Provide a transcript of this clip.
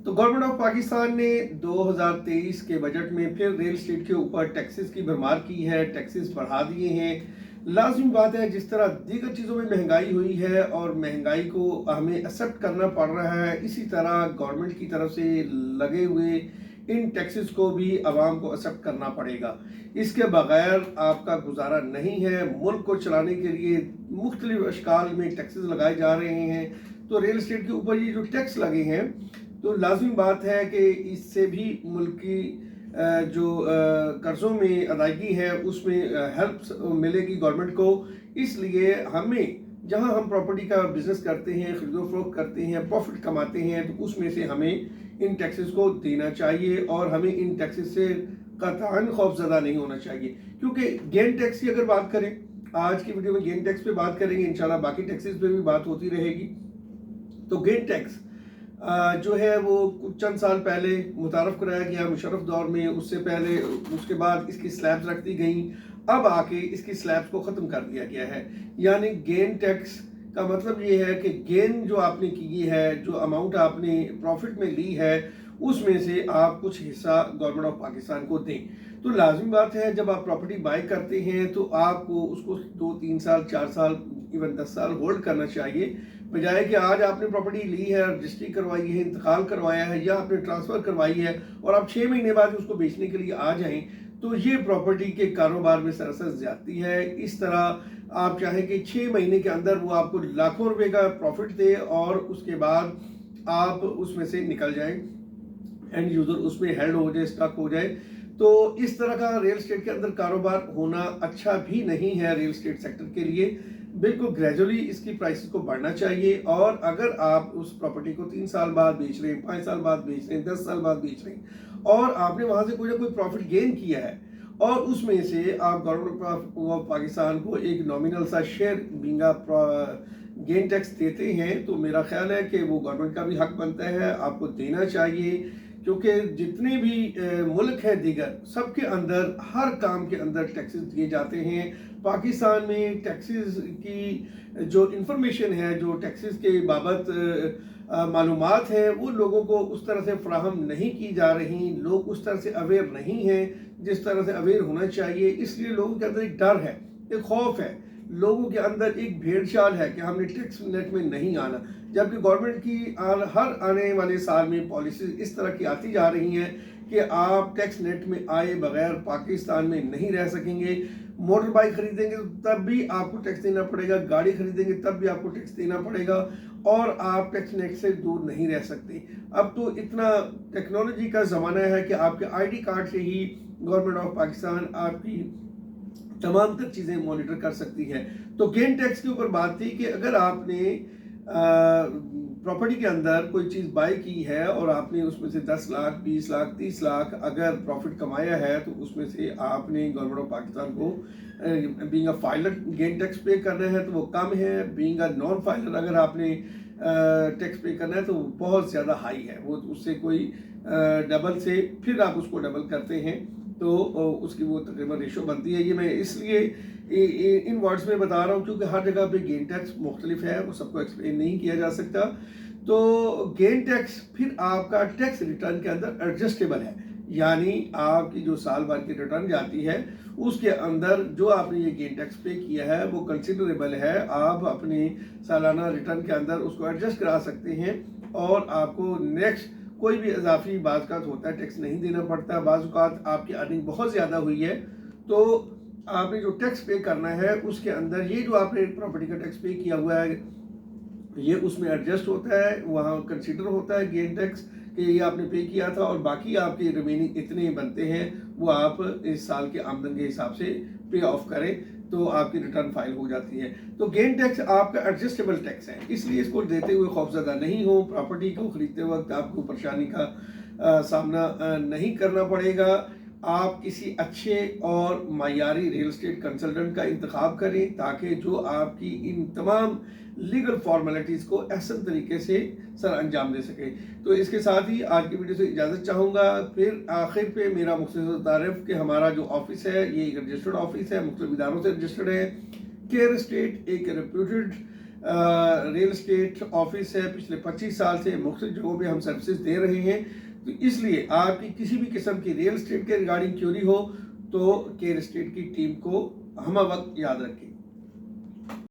तो government of Pakistan ने 2023 के बजट में फिर रियल एस्टेट के ऊपर टैक्सेस की भरमार की है, टैक्सेस बढ़ा दिए हैं। लाजमी बात है, जिस तरह दीगर चीज़ों में महंगाई हुई है और महंगाई को हमें एक्सेप्ट करना पड़ रहा है, इसी तरह गवर्नमेंट की तरफ से लगे हुए इन टैक्सेस को भी आवाम को एक्सेप्ट करना पड़ेगा। इसके बगैर आपका गुजारा नहीं है। मुल्क को चलाने के लिए मुख्तलिफ अशकाल में टैक्सेस लगाए जा रहे हैं। तो रियल एस्टेट के ऊपर ये जो टैक्स लगे हैं, तो लाजमी बात है कि इससे भी मुल्क की जो कर्ज़ों में अदायगी है उसमें हेल्प मिलेगी गवर्नमेंट को। इसलिए हमें, जहां हम प्रॉपर्टी का बिजनेस करते हैं, खरीदो फरोख्त करते हैं, प्रॉफिट कमाते हैं, तो उसमें से हमें इन टैक्सेस को देना चाहिए और हमें इन टैक्सेस से कतई खौफजदा नहीं होना चाहिए। क्योंकि गेन टैक्स की अगर बात करें, आज की वीडियो में गेन टैक्स पे बात करेंगे, इंशाल्लाह बाकी टैक्सेस पे भी बात होती रहेगी। तो गेन टैक्स जो है वो कुछ चंद साल पहले मुतारफ़ कराया गया मुशर्रफ दौर में, उससे पहले उसके बाद इसकी स्लैब्स रख दी गई, अब आके इसकी स्लैब्स को ख़त्म कर दिया गया है। यानी गेन टैक्स का मतलब ये है कि गेन जो आपने की है, जो अमाउंट आपने प्रॉफिट में ली है, उसमें से आप कुछ हिस्सा गवर्नमेंट ऑफ पाकिस्तान को दें। तो लाजमी बात है, जब आप प्रॉपर्टी बाय करते हैं तो आपको उसको 2-3 साल, 4 साल, इवन 10 साल होल्ड करना चाहिए, बजाय कि आज आपने प्रॉपर्टी ली है, रजिस्ट्री करवाई है, इंतकाल करवाया है या आपने ट्रांसफ़र करवाई है और आप 6 महीने बाद उसको बेचने के लिए आ जाएं, तो ये प्रॉपर्टी के कारोबार में सरासर ज़्यादती है। इस तरह आप चाहें कि 6 महीने के अंदर वो आपको लाखों रुपए का प्रॉफिट दे और उसके बाद आप उसमें से निकल जाएं, एंड यूज़र उसमें हेल्ड हो जाए, स्टक हो जाए। तो इस तरह का रियल एस्टेट के अंदर कारोबार होना अच्छा भी नहीं है रियल एस्टेट सेक्टर के लिए। बिल्कुल ग्रेजुअली इसकी प्राइसेस को बढ़ना चाहिए, और अगर आप उस प्रॉपर्टी को 3 साल बाद बेच रहे हैं, 5 साल बाद बेच रहे हैं, 10 साल बाद बेच रहे हैं और आपने वहां से कोई ना कोई प्रॉफिट गेन किया है और उसमें से आप गवर्नमेंट ऑफ पाकिस्तान को एक नॉमिनल सा शेयर बींगा गेन टैक्स देते हैं, तो मेरा ख्याल है कि वो गवर्नमेंट का भी हक बनता है, आपको देना चाहिए। क्योंकि जितने भी मुल्क हैं दीगर, सबके अंदर हर काम के अंदर टैक्सेस दिए जाते हैं। पाकिस्तान में टैक्सेस की जो इंफॉर्मेशन है, जो टैक्सेस के बाबत मालूमात है, वो लोगों को उस तरह से फराहम नहीं की जा रही। लोग उस तरह से अवेयर नहीं हैं जिस तरह से अवेयर होना चाहिए। इसलिए लोगों के अंदर एक डर है, एक खौफ है, लोगों के अंदर एक भेड़चाल है कि हमने टैक्स नेट में नहीं आना। जबकि गवर्नमेंट की हर आने वाले साल में पॉलिसी इस तरह की आती जा रही हैं कि आप टैक्स नेट में आए बगैर पाकिस्तान में नहीं रह सकेंगे। मोटर बाइक खरीदेंगे तब भी आपको टैक्स देना पड़ेगा, गाड़ी खरीदेंगे तब भी आपको टैक्स देना पड़ेगा, और आप टैक्स नेट से दूर नहीं रह सकते। अब तो इतना टेक्नोलॉजी का ज़माना है कि आपके आईडी कार्ड से ही गवर्नमेंट ऑफ पाकिस्तान आपकी तमाम तर चीज़ें मॉनिटर कर सकती है। तो गेन टैक्स के ऊपर बात थी कि अगर आपने प्रॉपर्टी के अंदर कोई चीज़ बाय की है और आपने उसमें से 10 लाख, 20 लाख, 30 लाख अगर प्रॉफिट कमाया है, तो उसमें से आपने गवर्नमेंट ऑफ पाकिस्तान को being a filer gain tax पे करना है तो वो कम है। बीइंग अ नॉन फाइलर अगर आपने टैक्स पे करना है तो वो बहुत ज़्यादा हाई है, वो उससे कोई डबल से फिर आप उसको डबल करते हैं तो उसकी वो तकरीबन रेशो बनती है। ये मैं इसलिए इन वर्ड्स में बता रहा हूँ क्योंकि हर जगह पे गेन टैक्स मुख्तलिफ है, वो सबको एक्सप्लेन नहीं किया जा सकता। तो गेन टैक्स फिर आपका टैक्स रिटर्न के अंदर एडजस्टेबल है, यानी आपकी जो साल भर की रिटर्न जाती है उसके अंदर जो आपने ये गेन टैक्स पे किया है वो कंसिडरेबल है। आप अपने सालाना रिटर्न के अंदर उसको एडजस्ट करा सकते हैं और आपको नेक्स्ट कोई भी इजाफी बाज़ात होता है टैक्स नहीं देना पड़ता। बाज़ात आपकी अर्निंग बहुत ज़्यादा हुई है तो आपने जो टैक्स पे करना है उसके अंदर ये जो आपने प्रॉपर्टी का टैक्स पे किया हुआ है ये उसमें एडजस्ट होता है, वहाँ कंसीडर होता है गेन टैक्स कि ये आपने पे किया था, और बाकी आपके रिमेनिंग इतने बनते हैं वो आप इस साल के आमदन के हिसाब से पे ऑफ करें तो आपकी रिटर्न फाइल हो जाती है। तो गेन टैक्स आपका एडजस्टेबल टैक्स है, इसलिए इसको देते हुए खौफजदा नहीं हो। प्रॉपर्टी को खरीदते वक्त आपको परेशानी का सामना नहीं करना पड़ेगा। आप किसी अच्छे और मायारी रियल एस्टेट कंसल्टेंट का इंतखाब करें ताकि जो आपकी इन तमाम लीगल फॉर्मेलिटीज़ को एहसन तरीके से सर अंजाम दे सके। तो इसके साथ ही आज की वीडियो से इजाज़त चाहूँगा। फिर आखिर पे मेरा मुख्तसर तारीफ़ कि हमारा जो ऑफिस है ये एक रजिस्टर्ड ऑफिस है, मुख्तलिफ इदारों से रजिस्टर्ड है। केयर एस्टेट एक रेप्यूटेड रियल एस्टेट ऑफिस है, पिछले 25 साल से मुख्तलिफ जगहों पे हम सर्विसेज दे रहे हैं। तो इसलिए आपकी किसी भी किस्म की रियल एस्टेट के रिगार्डिंग क्यूरी हो तो केयर एस्टेट की टीम को हम वक्त याद रखें।